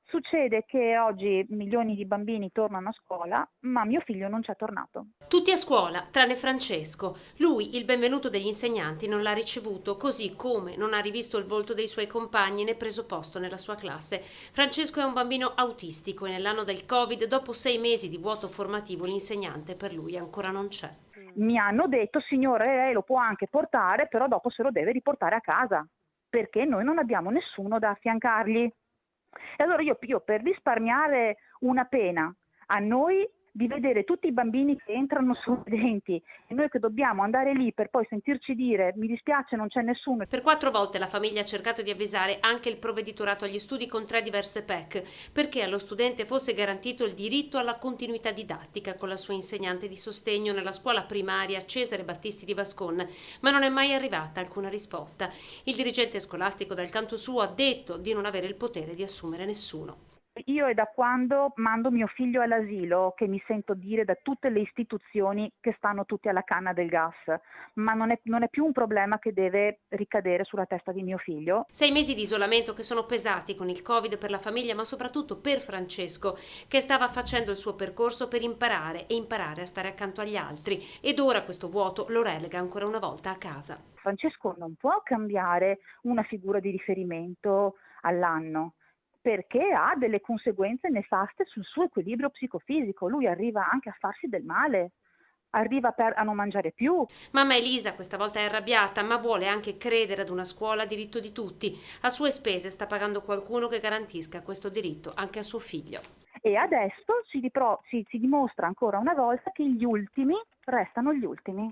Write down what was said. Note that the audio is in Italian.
Succede che oggi milioni di bambini tornano a scuola, ma mio figlio non c'è tornato. Tutti a scuola, tranne Francesco. Lui il benvenuto degli insegnanti non l'ha ricevuto, così come non ha rivisto il volto dei suoi compagni né preso posto nella sua classe. Francesco è un bambino autistico e nell'anno del Covid, dopo 6 mesi di vuoto formativo, l'insegnante per lui ancora non c'è. Mi hanno detto, signore, lei lo può anche portare, però dopo se lo deve riportare a casa, perché noi non abbiamo nessuno da affiancargli. E allora io per risparmiare una pena a noi di vedere tutti i bambini che entrano sorridenti e noi che dobbiamo andare lì per poi sentirci dire mi dispiace non c'è nessuno. Per 4 volte la famiglia ha cercato di avvisare anche il provveditorato agli studi con 3 diverse PEC perché allo studente fosse garantito il diritto alla continuità didattica con la sua insegnante di sostegno nella scuola primaria Cesare Battisti di Vascon, ma non è mai arrivata alcuna risposta. Il dirigente scolastico dal canto suo ha detto di non avere il potere di assumere nessuno. Io è da quando mando mio figlio all'asilo che mi sento dire da tutte le istituzioni che stanno tutti alla canna del gas, ma non è più un problema che deve ricadere sulla testa di mio figlio. 6 mesi di isolamento che sono pesati con il Covid per la famiglia, ma soprattutto per Francesco, che stava facendo il suo percorso per imparare e imparare a stare accanto agli altri. Ed ora questo vuoto lo relega ancora una volta a casa. Francesco non può cambiare una figura di riferimento all'anno, perché ha delle conseguenze nefaste sul suo equilibrio psicofisico. Lui arriva anche a farsi del male, a non mangiare più. Mamma Elisa questa volta è arrabbiata, ma vuole anche credere ad una scuola a diritto di tutti. A sue spese sta pagando qualcuno che garantisca questo diritto anche a suo figlio. E adesso si dimostra ancora una volta che gli ultimi restano gli ultimi.